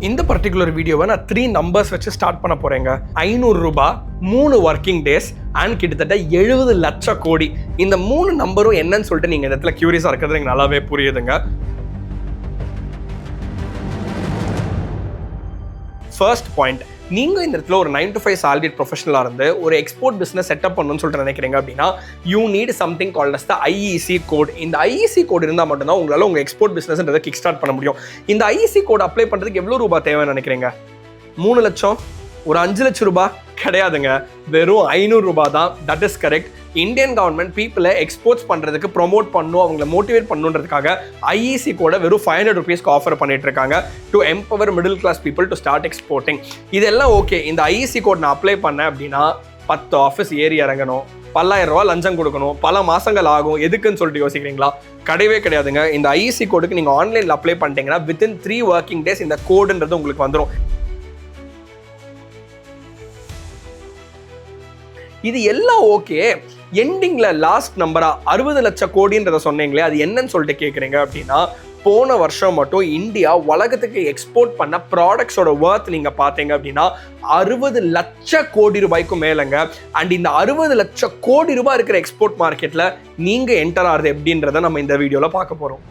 இந்த பர்டிகுலர் வீடியோவை நான் 3 நம்பர்ஸ் வச்சு ஸ்டார்ட் பண்ண போறேங்க. 500 ரூபாய், 3 ஒர்க்கிங் டேஸ் அண்ட் கிட்டத்தட்ட 70 லட்சம் கோடி. இந்த 3 நம்பரும் என்னன்னு சொல்லிட்டு நீங்க இந்த இடத்துல கியூரியஸா இருக்கிறது எனக்கு நல்லாவே புரியுதுங்க. ஃபர்ஸ்ட் பாயிண்ட், நீங்க இந்த இடத்துல ஒரு 9 to 5 salaried ப்ரொஃபஷனலா இருந்து ஒரு எக்ஸ்போர்ட் பிசினஸ் செட்டப் பண்ணணும்னு சொல்லிட்டு நினைக்கிறீங்க அப்படின்னா you need something called as the IEC code. இந்த IEC கோட் இருந்தால் மட்டும்தான் உங்களால உங்க எக்ஸ்போர்ட் பிசினஸ்ன்றதை கிக் ஸ்டார்ட் பண்ண முடியும். இந்த IEC கோட் அப்ளை பண்றதுக்கு எவ்வளவு ரூபாய் தேவைன்னு நினைக்கிறீங்க? 3 லட்சம், ஒரு 5 லட்சம் ரூபாய் கிடையாதுங்க, வெறும் 500 ரூபாய் தான். That is correct. Indian government பீப்புளை எக்ஸ்போர்ட்ஸ் பண்றதுக்கு ப்ரொமோட் பண்ணும், அவங்களை மோட்டிவேட் பண்ணுன்றதுக்காக IEC கோட வெறும் 500 ரூபீஸ்க்கு ஆஃபர் பண்ணிட்டு இருக்காங்க to empower middle class people to start exporting. இதெல்லாம் ஓகே. இந்த IEC கோட் நான் அப்ளை பண்ணேன் அப்படின்னா 10 ஆஃபீஸ் ஏறி இறங்கணும், 10,000 ரூபாய் லஞ்சம் கொடுக்கணும், பல மாசங்கள் ஆகும். எதுக்குன்னு சொல்லிட்டு யோசிக்கிறீங்களா? கிடையவே கிடையாதுங்க. இந்த IEC கோடுக்கு நீங்க ஆன்லைன்ல அப்ளை பண்ணிட்டீங்கன்னா வித்தின் 3 ஒர்க்கிங் டேஸ் இந்த கோடுன்றது உங்களுக்கு வந்துடும். இது எல்லாம் ஓகே. எண்டிங்ல லாஸ்ட் நம்பரா 60 லட்சம் கோடின்றத சொன்னீங்களே, அது என்னன்னு சொல்லிட்டு கேட்குறீங்க அப்படின்னா, போன வருஷம் மட்டும் இந்தியா உலகத்துக்கு எக்ஸ்போர்ட் பண்ண ப்ராடக்ட்ஸோட வர்த் நீங்க பாத்தீங்க அப்படின்னா 60 லட்சம் கோடி ரூபாய்க்கும் மேலங்க. அண்ட் இந்த 60 லட்சம் கோடி ரூபாய் இருக்கிற எக்ஸ்போர்ட் மார்க்கெட்ல நீங்க என்டர் ஆகுது எப்படின்றத நம்ம இந்த வீடியோல பார்க்க போறோம்.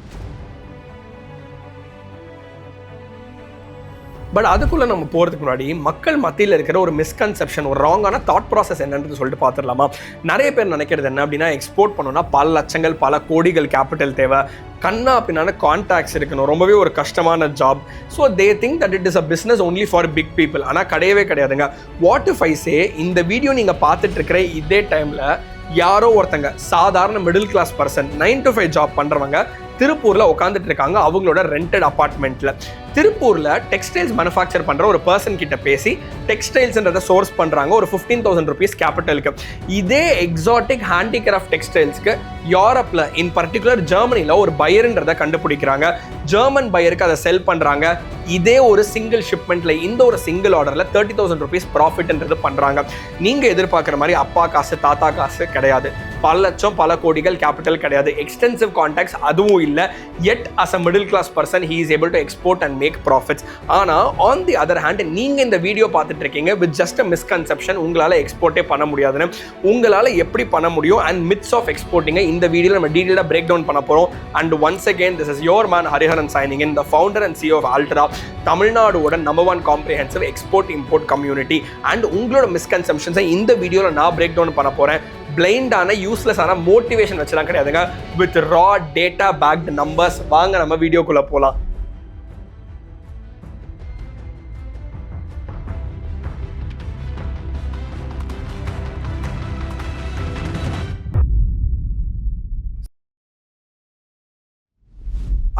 பட் அதுக்குள்ள நம்ம போறதுக்கு முன்னாடி மக்கள் மத்தியில் இருக்கிற ஒரு மிஸ்கன்செப்ஷன், ஒரு ராங்கான தாட் ப்ராசஸ் என்னன்னு சொல்லிட்டு பார்த்துடலாமா? நிறைய பேர் நினைக்கிறது என்ன அப்படின்னா, எக்ஸ்போர்ட் பண்ணோம்னா பல லட்சங்கள் பல கோடிகள் கேபிட்டல் தேவை, கண்ணா பின்னான கான்டாக்ட்ஸ் இருக்கணும், ரொம்பவே ஒரு கஷ்டமான job. So they think that it is a business only for big people. ஆனால் கிடையவே கிடையாதுங்க. வாட் இஃப் ஐ சே, இந்த வீடியோ நீங்கள் பார்த்துட்டு இருக்கிற இதே டைமில் யாரோ ஒருத்தங்க சாதாரண middle class person 9 to 5 job பண்ணுறவங்க திருப்பூரில் உட்காந்துட்டு இருக்காங்க அவங்களோட ரெண்டட் அப்பார்ட்மெண்ட்ல. திருப்பூரில் டெக்ஸ்டைல்ஸ் மேனுஃபேக்சர் பண்ணுற ஒரு பர்சன் கிட்ட பேசி டெக்ஸ்டைல்ஸ்ன்றதை சோர்ஸ் பண்ணுறாங்க ஒரு 15,000 ரூபீஸ் கேபிட்டலுக்கு. இதே எக்ஸாட்டிக் ஹேண்டிகிராஃப்ட் டெக்ஸ்டைல்ஸ்க்கு யூரோப்பில் இன் பர்டிகுலர் ஜெர்மனியில் ஒரு பையர்ன்றதை கண்டுபிடிக்கிறாங்க. ஜெர்மன் பையருக்கு அதை செல் பண்ணுறாங்க. இதே ஒரு சிங்கிள் ஷிப்மெண்ட்ல, இந்த ஒரு சிங்கிள் ஆர்டரில் 30,000 ரூபீஸ் ப்ராஃபிட்ன்றது பண்ணுறாங்க. நீங்கள் எதிர்பார்க்குற மாதிரி அப்பா காசு தாத்தா காசு கிடையாது, பல லட்சம் பல கோடிகள் கேபிட்டல் கிடையாது, எக்ஸ்டென்சிவ் கான்டாக்ட்ஸ் அதுவும் இல்லை. Yet as a middle class person he is able to export and make profits. ஆனால் ஆன் தி அதர் ஹேண்ட் நீங்க இந்த வீடியோ பார்த்துட்டு இருக்கீங்க வித் ஜஸ்ட் அ மிஸ்கன்செப்ஷன், உங்களால் எக்ஸ்போர்ட்டே பண்ண முடியாதுன்னு. உங்களால் எப்படி பண்ண முடியும் அண்ட் மித்ஸ் ஆஃப் எக்ஸ்போர்ட்டிங்க இந்த வீடியோவில் நம்ம டீட்டெயிலாக பிரேக் டவுன் பண்ண போகிறோம். And once again this is your man Hariharan signing in, the founder and CEO of ALTIRA, தமிழ்நாடோட number 1 comprehensive export import community. And உங்களோட மிஸ்கன்செப்ஷன்ஸை இந்த வீடியோவில் நான் பிரேக் டவுன் பண்ண போகிறேன். பிளைண்டான யூஸ்லெஸ்ஸான மோட்டிவேஷன் வச்சுலாம் கிடையாதுங்க, with raw data backed numbers. வாங்க நம்ம வீடியோக்குள்ள போலாம்.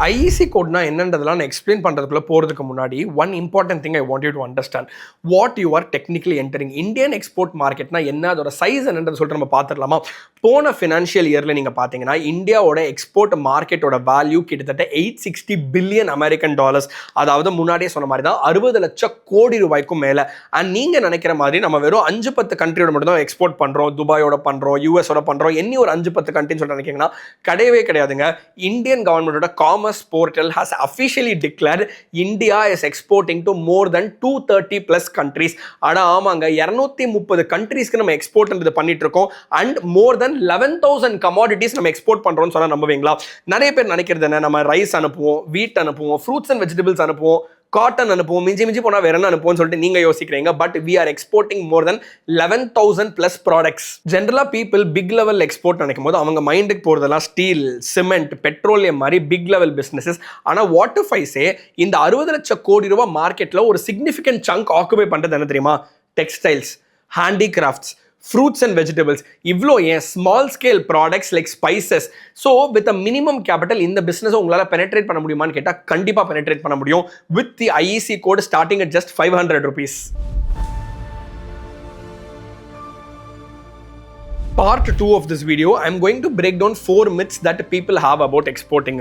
IEC கோட்னா என்னன்றதெல்லாம் நான் எக்ஸ்பிளைன் பண்ணுறதுக்குள்ள போகிறதுக்கு முன்னாடி one important thing I want you to understand what you are technically entering. Indian export மார்க்கெட்னா என்ன, அதோட சைஸ் என்னன்றது சொல்லிட்டு நம்ம பார்த்துடலாமா? போன ஃபினான்ஷியல் இயரில் நீங்கள் பார்த்தீங்கன்னா இந்தியாவோட எக்ஸ்போர்ட் மார்க்கெட்டோட வேல்யூ கிட்டத்தட்ட $860 பில்லியன் அமெரிக்கன் டாலர்ஸ். அதாவது முன்னாடியே சொன்ன மாதிரி தான் 60 லட்சம் கோடி ரூபாய்க்கும் மேலே. அண்ட் நீங்கள் நினைக்கிற மாதிரி நம்ம வெறும் 5-10 கண்ட்ரியோட மட்டும் தான் எக்ஸ்போர்ட் பண்ணுறோம், துபாயோட பண்ணுறோம், US-ஓட பண்ணுறோம், என்னி ஒரு 5-10 கண்ட்ரின்னு சொல்லிட்டு நினைக்கிங்கன்னா கிடையவே கிடையாதுங்க. இந்தியன் கவர்மெண்டோட commerce portal has officially declared India is exporting to more than 230 plus countries. அட ஆமாங்க, 230 கண்ட்ரீஸ்க்கு நம்ம எக்ஸ்போர்ட் பண்ணிட்டு இருக்கோம். அண்ட் மோர் தென் 11,000 கமாடிட்டிஸ் நம்ம எக்ஸ்போர்ட் பண்றோம்னு சொன்னா நம்புவீங்களா? நிறைய பேர் நினைக்கிறது என்ன, நம்ம ரைஸ் அனுப்புவோம், வீட் அனுப்புவோம், ஃப்ரூட்ஸ் அண்ட் வெஜிடபிள்ஸ் அனுப்புவோம், காட்டன் அனுப்புவோம், மிஞ்சி போனா வேற என்ன அனுப்புவோம்னு சொல்லிட்டு நீங்க யோசிக்கிறீங்க. But we are exporting more than 11,000 plus products. ஜென்ரலா பீப்புள் பிக் லெவல் எக்ஸ்போர்ட் நினைக்கும் போது அவங்க மைண்டுக்கு போறதெல்லாம் ஸ்டீல், சிமெண்ட், பெட்ரோலியம் மாதிரி பிக் லெவல் பிசினஸஸ். ஆனா வாட் இஃப் ஐ சே, இந்த 60 லட்சம் கோடி ரூபாய் மார்க்கெட்ல ஒரு சிக்னிஃபிகன்ட் சங்க் ஆக்குபை பண்றது என்ன தெரியுமா? Textiles, handicrafts, fruits and vegetables. இவ்ளோ ஏன் small scale products like spices. So with a minimum capital இந்த பிஸ்னஸ் உங்களால் பெனட்ரேட் பண்ண முடியுமான்னு கேட்டால் கண்டிப்பாக பெனட்ரேட் பண்ண முடியும் with the IEC code starting at just 500 rupees. part 2 of this video, I'm going to break down 4 myths that people have about exporting.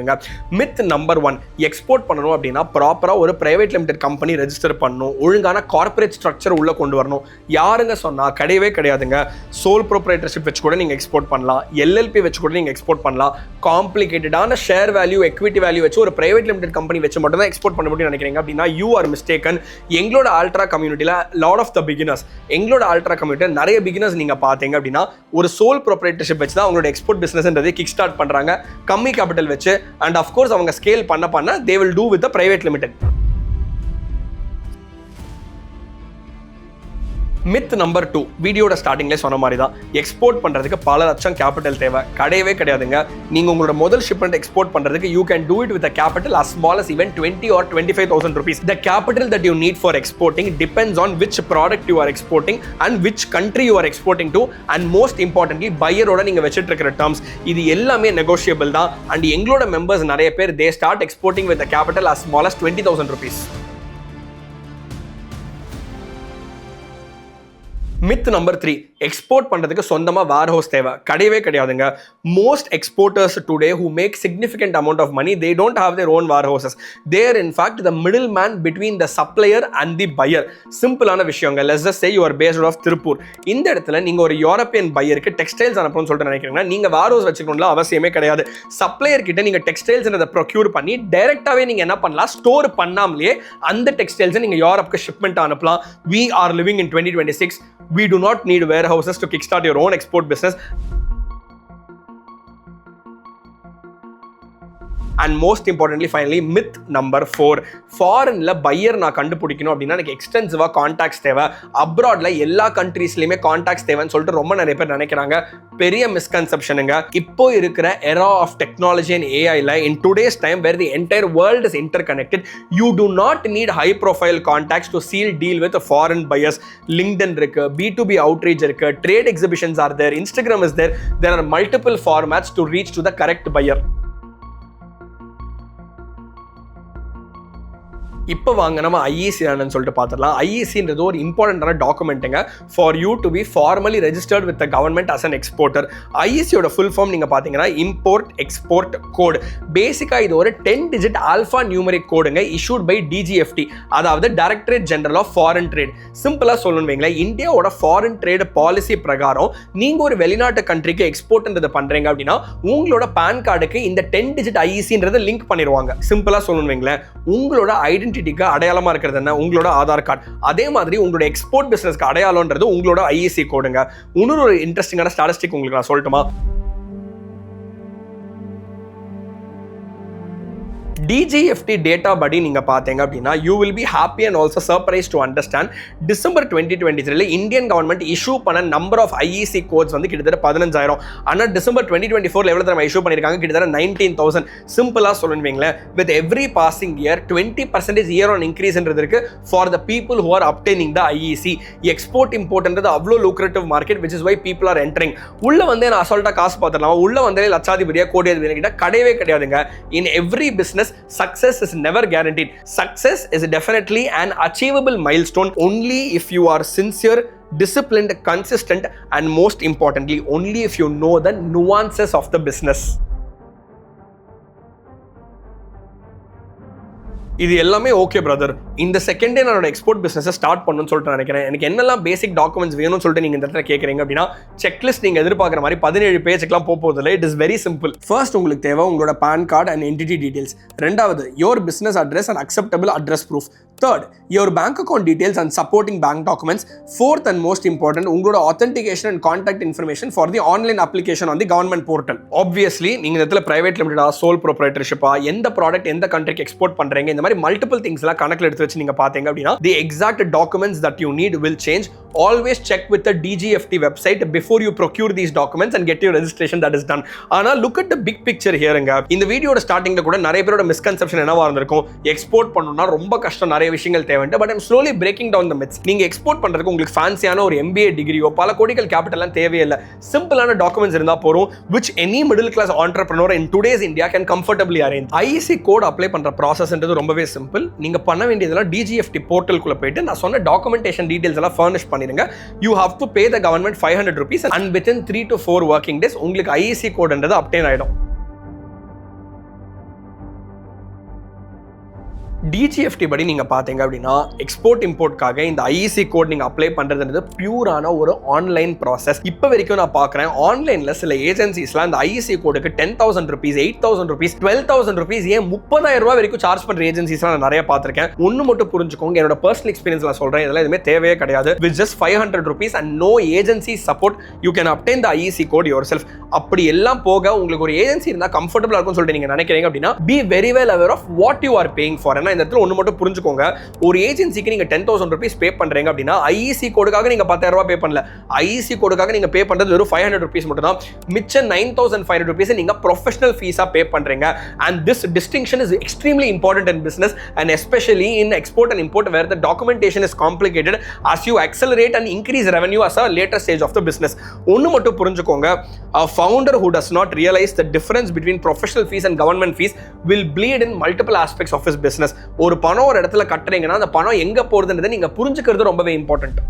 Myth number 1, export பண்ணனும் அப்படினா ப்ராப்பரா ஒரு பிரைவேட் லிமிடெட் கம்பெனி ரெஜிஸ்டர் பண்ணனும், ஒழுங்கான corporate structure உள்ள கொண்டு வரணும். யாருங்க சொன்னா? கிடையவே கிடையாதுங்க. சோல் ப்ரொப்ரைட்டர்ஷிப் வச்சு கூட நீங்க எக்ஸ்போர்ட் பண்ணலாம், LLP வச்சு கூட நீங்க எக்ஸ்போர்ட் பண்ணலாம். காம்ப்ளிகேட்டடான ஷேர் வேல்யூ, எக்விட்டி வேல்யூ வச்சு ஒரு பிரைவேட் லிமிடெட் கம்பெனி வச்சு மட்டும் தான் எக்ஸ்போர்ட் பண்ண முடியும்னு நினைக்கிறீங்க அப்படினா you are mistaken. எங்களோட ஆல்ட்ரா கம்யூனிட்டில lot of the beginners, எங்களோட ஆல்ட்ரா கம்யூனிட்டில நிறைய பிகினர்ஸ் நீங்க பாத்தீங்க அப்படினா ஒரு சோல் ப்ரொப்ரைட்டர்ஷிப் வச்சு தான் அவங்களோட எக்ஸ்போர்ட் பிசினஸ்ன்றதை கிக் ஸ்டார்ட் பண்றாங்க, கம்மி கேபிட்டல் வச்சு. அண்ட் ஆஃப் கோர்ஸ் அவங்க ஸ்கேல் பண்ண they will do with a private limited. Myth number 2, வீடியோட ஸ்டார்டிங்லேயே சொன்ன மாதிரி தான், எக்ஸ்போர்ட் பண்ணுறதுக்கு பல லட்சம் கேபிட்டல் தேவை. கிடையவே கிடையாதுங்க. நீங்கள் உங்களோட முதல் ஷிப்மெண்ட் எக்ஸ்போர்ட் பண்ணுறதுக்கு you can do it with a capital as small as even 20 or 25,000 rupees. The capital that you need for exporting depends on which product you are exporting and which country you are exporting to, and most importantly பையரோட நீங்கள் வச்சுட்டு இருக்கிற terms. இது எல்லாமே negotiable தான். And எங்களோட members நிறைய பேர் they start exporting with a capital as small as 20,000 rupees. Myth number 3, export பண்றதுக்கு சொந்தமா வேர் ஹவுஸ் தேவை. கிடையவே கிடையாதுங்க. Most exporters today who make significant amount of money, they don't have their own warehouses. They are in fact the middleman between the supplier and the buyer. சிம்பிளான விஷயங்க. Let's just say you are based out of Tirupur. இந்த இடத்துல நீங்க ஒரு European பையருக்கு textiles அனுப்பணும்னு சொல்லிட்டு நினைக்கிறீங்கன்னா நீங்க வேர் house வச்சுக்கணும்ல அவசியமே கிடையாது. சப்ளையர் கிட்ட நீங்க டெக்ஸ்டைல்ஸ்ன்றதை ப்ரொக்யூர் பண்ணி டைரக்டாவே நீங்க என்ன பண்ணலாம், ஸ்டோர் பண்ணாமலே அந்த டெக்ஸ்டைல்ஸை நீங்க யூரோப்புக்கு ஷிப்மெண்ட் அனுப்பலாம். We are living in 2026. We do not need warehouses to kickstart your own export business. And most importantly, finally, myth number 4, ஃபாரின்ல பையர் நான் கண்டுபிடிக்கணும் அப்படின்னா எனக்கு எக்ஸ்டென்சிவா கான்டாக்ட்ஸ் தேவை. அப்ராட்ல எல்லா கண்ட்ரீஸ்லயுமே கான்டாக்ட்ஸ் தேவைன்னு சொல்லிட்டு ரொம்ப நிறைய பேர் நினைக்கிறாங்க. பெரிய மிஸ்கன்செப்ஷனுங்க. இப்போ இருக்கிற era of technology and AI ல in today's time where the entire world is interconnected, you do not need high profile contacts to seal deal with foreign buyers. LinkedIn இருக்கு, B2B outreach இருக்கு, trade exhibitions are there, Instagram is there. There are multiple formats to reach to the correct buyer. இப்போ வாங்க நம்ம IEC என்னன்னு சொல்லிட்டு பார்த்துடலாம். IECன்றது ஒரு இம்பார்ட்டன்டான டாக்குமெண்ட்டுங்க for you to be formally registered with the government as an exporter. IECயோட ஃபுல் ஃபார்ம் நீங்கள் பார்த்தீங்கன்னா இம்போர்ட் எக்ஸ்போர்ட் கோட். பேசிக்காக இது ஒரு 10 டிஜிட் ஆல்ஃபா நியூமரிக் கோடுங்க, இஷ்யூட் பை DGFT, அதாவது directorate general of foreign trade. சிம்பிளாக சொல்லணும் வைங்களேன், இந்தியாவோட ஃபாரின் ட்ரேட் பாலிசி பிரகாரம் நீங்கள் ஒரு வெளிநாட்டு கண்ட்ரிக்கு எக்ஸ்போர்ட்ன்றது பண்ணுறீங்க அப்படின்னா உங்களோட பேன் கார்டுக்கு இந்த 10 டிஜிட் IECன்றதை லிங்க் பண்ணிடுவாங்க. சிம்பிளாக சொல்லணும் வைங்களேன், உங்களோட ஐடென்டிட்டிக்கு அடையாளமா இருக்கிறது என்ன, உங்களோட ஆதார் கார்டு. அதே மாதிரி உங்களோட எக்ஸ்போர்ட் பிசினஸ்க்கு அடையாளம்ன்றது உங்களோட IEC கோடுங்க. இன்னொரு இன்ட்ரெஸ்டிங்கான ஸ்டாட்டிஸ்டிக் உங்களுக்கு நான் சொல்லட்டுமா? DGFT டேட்டா படி நீங்க பாத்தீங்க அப்படின்னா you will be happy and also surprised to understand December 2023 Indian government issue பண்ண நம்பர் ஆஃப் IEC கோட்ஸ் வந்து கிட்டத்தட்ட 15,000. ஆனால் டிசம்பர் 2024 எவ்வளவு தடவை இஷ்யூ பண்ணிருக்காங்க? கிட்டத்தட்ட 19,000. சிம்பிளா சொல்லுவீங்களேன், with every passing year 20% year on increase இருக்கு for the people who are obtaining the IEC. Export இம்போர்ட்ன்றது அவ்வளோ lucrative market, which is why people are entering. உள்ள வந்து நான் அசால்ட்டா காசு பார்த்துடலாம், உள்ள வந்தாலே லட்சாதிபதியா கோடியாதிபதியா கிட்ட கிடையவே கிடையாதுங்க. In every business, success is never guaranteed. Success is definitely an achievable milestone only if you are sincere, disciplined, consistent, and most importantly, only if you know the nuances of the business. இது எல்லாமே okay brother, இந்த செகண்டே நான் export பிசினஸை start பண்ணணும்னு சொல்லிட்டு நினைக்கிறேன். எனக்கு என்னெல்லாம் பேசிக் டாக்குமெண்ட்ஸ் வேணும்னு சொல்லிட்டு நீங்க இந்த இடத்துல கேட்குறீங்க அப்படின்னா செக்லிஸ்ட் நீங்க எதிர்பார்க்குற மாதிரி 17 பேஜுக்கெல்லாம் போகுதில்லை. It is very simple. First உங்களுக்கு தேவை உங்களோட PAN card and entity details. ரெண்டாவது your business address and acceptable address proof. Third, your bank account details and supporting bank documents. Fourth and most important, உங்களோட authentication and contact information for the online application on the government portal. Obviously, நீங்க இந்த இடத்துல private limited sole proprietorship எந்த product எந்த கண்ட்ரிக்கு export பண்றீங்க, இந்த மாதிரி மல்டிபிள் திங்ஸ்லாம் கணக்கில் எடுத்து வச்சு நீங்க பாத்தீங்க அப்படின்னா the exact documents that you need will change. Always check with the DGFT website before you procure these documents and get your registration that is done. ஆனா look at the big picture hereங்க. இந்த வீடியோட ஸ்டார்டிங்ல கூட நிறைய பேரோட misconception என்னவா இருந்திருக்கும், export பண்ணனும்னா ரொம்ப கஷ்டம், நிறைய விஷயங்கள் தேவைண்டு. But I'm slowly breaking down the myths. நீங்க எக்ஸ்போர்ட் பண்றதுக்கு உங்களுக்கு ஃபேன்சியான ஒரு MBA டிகிரியோ பல கோடிகள் கேபிட்டல்லாம் தேவையில்லை. சிம்பிளான டாக்குமெண்ட்ஸ் இருந்தா போறோம், which any middle class entrepreneur in today's India can comfortably arrange. IEC code apply பண்ற ப்ராசஸ்ன்றது ரொம்பவே சிம்பிள். நீங்க பண்ண வேண்டியதெல்லாம் DGFT போர்ட்டலுக்குள்ள போயிட்டு நான் சொன்ன டாக்குமெண்டேஷன் டீடைல்ஸ் எல்லாம் ஃபர்னிஷ் பண்ணி பண்ணிருங்க. You have to pay the government 500 rupees and within 3 to 4 working days உங்களுக்கு IEC கோடுன்றது obtain ஆயிடும். DGFT படி நீங்க பாத்தீங்க அப்படின்னா எக்ஸ்போர்ட் இம்போர்ட்காக இந்த IEC கோட் நீங்க அப்ளை பண்றதுன்றது பியூரான ஒரு ஆன்லைன் ப்ராசஸ். இப்போ வரைக்கும் நான் பாக்குறேன் ஆன்லைன்ல சில ஏஜென்சிஸ்லாம் இந்த IEC கோடுக்கு 10,000 rupees, 8,000 rupees, 12,000 rupees, ஏன் 30,000 ரூபாய் வரைக்கும் சார்ஜ் பண்ற ஏஜென்சிஸ்லாம் நான் நிறைய பார்த்திருக்கேன். ஒன்னு மட்டும் புரிஞ்சுக்கோங்க, என்னோட பர்சனல் எக்ஸ்பீரியன்ஸ்ல சொல்றேன், இதெல்லாம் எதுவுமே தேவையே கிடையாது. With just 500 rupees and no agency support you can obtain the IEC code yourself. அப்படி எல்லாம் போக உங்களுக்கு ஒரு ஏஜென்சி இருந்தா கம்ஃபர்டபிளா இருக்கும்னு சொல்லிட்டு நீங்க நினைக்கிறீங்க அப்படின்னா be very well aware of what you are paying for. இந்த இடத்துல ஒன்னு மட்டும் புரிஞ்சுக்கோங்க, ஒரு ஏஜென்சிக்கு நீங்க 10,000 rupees பே பண்றீங்க அப்படின்னா IEC கோடுக்காக நீங்க 10,000 ரூபாய் பே பண்ணல. IEC கோடுக்காக நீங்க பே பண்றது வெறும் 500 rupees மட்டும் தான். மிச்ச 9,500 rupees நீங்க ப்ரொஃபஷனல் ஃபீஸா பே பண்றீங்க. And this distinction is extremely important in business and especially in export and import where the documentation is complicated as you accelerate and increase revenue as a later stage of the business. ஒன்னு மட்டும் புரிஞ்சுக்கோங்க, a founder who does not realize the difference between professional fees and government fees will bleed in multiple aspects of his business. ஒரு பணம் ஒரு இடத்துல கட்டுறீங்கன்னா அந்த பணம் எங்க போறதுன்றதை நீங்க புரிஞ்சுக்கிறது ரொம்பவே இம்பார்ட்டன்ட்.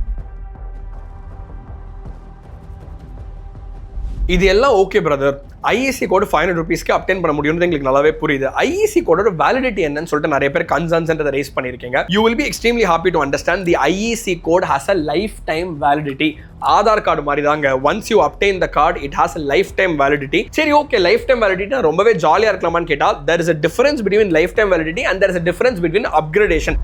இது எல்லாம் ஓகே பிரதர், IEC கோடு 500 rupeesக்கு அப்டெயின் பண்ண முடியும்னு எங்களுக்கு நல்லாவே புரியுது. IEC கோடோட வேலிடிட்டி என்னன்னு சொல்லிட்டு நிறைய பேர் கன்சர்ன்ஸ்ன்றதை ரைஸ் பண்ணிருக்கீங்க. You will be extremely happy to understand the IEC code has a lifetime validity. Aadhaar card மாதிரி தாங்க, once you obtain the card it has a lifetime validity. சரி ஓகே, lifetime validity ரொம்பவே ஜாலியா இருக்கலாமான்னு கேட்டா there is a difference between lifetime validity and there is a difference between upgradation.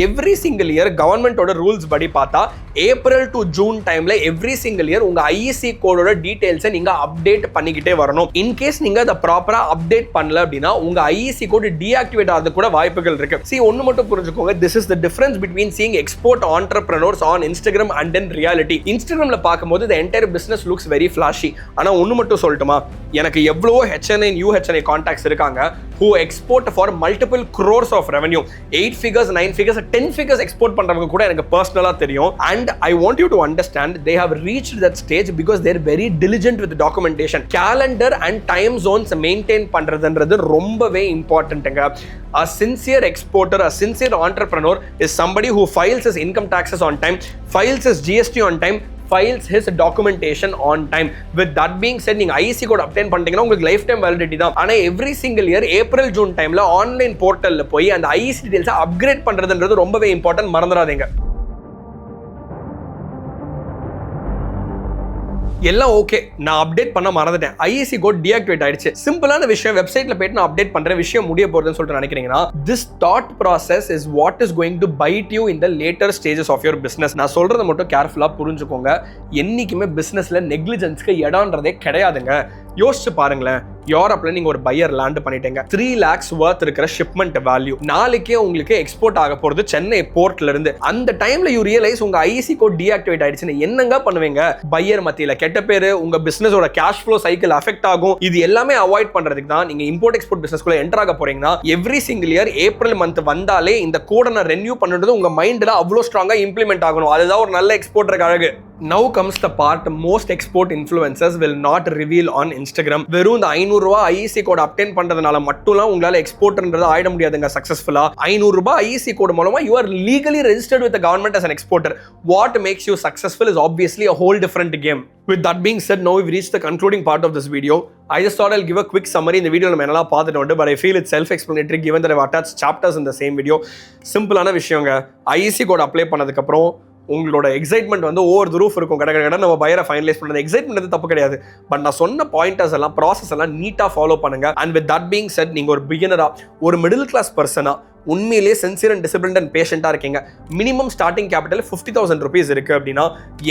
Every single year கவர்மெண்டோட rules படி பார்த்தா April to June டைம்ல every single year உங்க IEC கோடோட டீடைல்ஸை நீங்க அப்டேட் பண்ணிக்கிட்டே வரணும். இன்கேஸ் நீங்க அதை ப்ராப்பரா அப்டேட் பண்ணல அப்படின்னா உங்க IEC கோடு டீஆக்டிவேட் ஆகிறது கூட வாய்ப்புகள் இருக்கு. ஒன்னு மட்டும் புரிஞ்சுக்கோங்க, this is the difference between seeing export entrepreneurs on Instagram and in reality. இன்ஸ்டாகிராம்ல பார்க்கும்போது the entire business looks very flashy. ஆனா ஒன்னு மட்டும் சொல்லட்டுமா, எனக்கு எவ்வளவோ HNI UHNI கான்டாக்ட்ஸ் இருக்காங்க who export for multiple crores of revenue, 8 figures, 9 figures, 10 figures export பண்றவங்க கூட எனக்கு பர்சனலா தெரியும். And I want you to understand they have reached that stage because they're very diligent with the documentation. Calendar and time zones maintain பண்றதுன்றது ரொம்பவே இம்பார்ட்டன்ட்ங்க. A sincere exporter, a sincere entrepreneur is somebody who files his income taxes on time, files his GST on time, files his documentation on time. With that being said, நீங்க IEC code obtain பண்ணிட்டீங்கன்னா உங்களுக்கு life time validity தான். ஆனா every single year April June டைம்ல online போர்ட்டல்ல போய் அந்த IEC டீடைல்ஸை upgrade பண்றதுன்றது ரொம்பவே இம்பார்ட்டன்ட், மறந்துடாதீங்க. எல்லாம் ஓகே, நான் அப்டேட் பண்ண மறந்துட்டேன், IEC கோட் டீஆக்டிவேட் ஆயிடுச்சு. சிம்பிளான விஷயம், வெப்சைட்ல போயிட்டு நான் அப்டேட் பண்ற விஷயம் முடிய போறதுன்னு சொல்லிட்டு நினைக்கிறீங்கன்னா this thought process is what is going to bite you in the later stages of your business. நான் சொல்றத மட்டும் கேர்ஃபுல்லா புரிஞ்சுக்கோங்க. என்னைக்குமே பிசினஸ்ல நெக்லிஜென்ஸ்க்கு இடம்ன்றதே கிடையாதுங்க. யோசிச்சு பாருங்களேன், யூரோப்ல நீங்க ஒரு பையர் லேண்ட் பண்ணிட்டீங்க, 3 lakhs worth இருக்கிற ஷிப்மெண்ட் வேல்யூ, நாளைக்கே உங்களுக்கு எக்ஸ்போர்ட் ஆக போறது சென்னை போர்ட்ல இருந்து. அந்த டைம்ல யூ ரியலைஸ் உங்க IEC கோட் டீஆக்டிவேட் ஆயிடுச்சுன்னு என்னங்க பண்ணுவீங்க? பையர் மத்தியில கெட்ட பேரு, உங்க பிசினஸோட கேஷ் ஃப்ளோ சைக்கிள் அஃபெக்ட் ஆகும். இது எல்லாமே அவாய்ட் பண்றதுக்கு தான் நீங்க இம்போர்ட் எக்ஸ்போர்ட் பிசினஸ்க்குள்ள என்டர் ஆக போறீங்கன்னா every single year April month வந்தாலே இந்த கோடை நான் ரெனியூ பண்ணுறது உங்க மைண்ட்ல அவ்வளோ ஸ்ட்ராங்கா இம்ப்ளிமெண்ட் ஆகணும். அதுதான் ஒரு நல்ல எக்ஸ்போர்ட்டருக்கு அழகு. Now comes the part most export influencers will not reveal on Instagram. வெறும் இந்த 500 ரூபாய் IEC கோட் அப்டெயின் பண்றதுனால மட்டும்லாம் உங்களால எக்ஸ்போர்ட்ன்றது ஆயிட முடியாதுங்க சக்சஸ்ஃபுல்லா. 500 ரூபாய் IEC கோட் மூலமா you are legally registered with the government as an exporter. What makes you successful is obviously a whole different game. With that being said, now we've reached the concluding part of this video. I just thought I'll give a quick summary. இந்த video நம்ம என்னலாம் பார்த்துட்டோம், but I feel it's self-explanatory given that I've attached chapters in the same video. சிம்பிளான விஷயங்க, IEC code apply பண்ணதுக்கு அப்புறம் உங்களோட excitement வந்து ஓவர் தி ரூஃப் இருக்கும். கடை நம்ம பையரை ஃபைனலைஸ் பண்ணுறது எக்ஸைட்மெண்ட் வந்து தப்பு கிடையாது. பட் நான் சொன்ன பாயிண்டர்ஸ் எல்லாம் ப்ராசஸ் எல்லாம் நீட்டாக ஃபாலோ பண்ணுங்க. And with that being said, நீங்கள் ஒரு பிகினரா, ஒரு மிடில் கிளாஸ் பர்சனா உண்மையிலேயே சின்சியர் அண்ட் டிசிப்ளின்ட் அண்ட் பேஷண்டாக இருக்கீங்க, மினிமம் ஸ்டார்டிங் கேபிட்டல் 50,000 rupees இருக்குது அப்படின்னா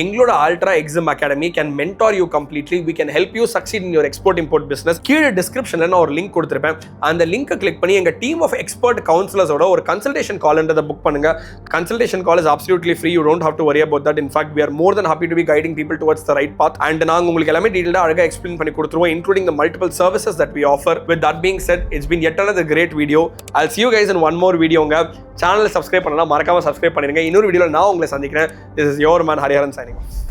எங்களோட ALTIRA EXIM Academy can mentor you completely. We can help you succeed in your export import business. கீழே டிஸ்கிரிப்ஷனில் நான் ஒரு லிங்க் கொடுத்துருப்பேன். அந்த லிங்கை கிளிக் பண்ணி எங்கள் டீம் ஆஃப் எக்ஸ்பர்ட் கவுன்சிலர்ஸோட ஒரு கன்சல்டேஷன் கால்ன்றதை புக் பண்ணுங்க. Consultation call is absolutely free. You don't have to worry about that. In fact we are more than happy to be guiding people towards the right path. And நாங்கள் உங்களுக்கு எல்லாமே டீடைல்டாக அழகாக explain பண்ணி கொடுத்துருவோம், including the multiple services that we offer. With that being said, it's been yet another great video. I'll see you guys in one more video. சேனலை subscribe பண்ணலாம், மறக்காம subscribe பண்ணிருங்க. இன்னொரு வீடியோல நான் உங்களை சந்திக்கிறேன். This is your man Hariharan signing off.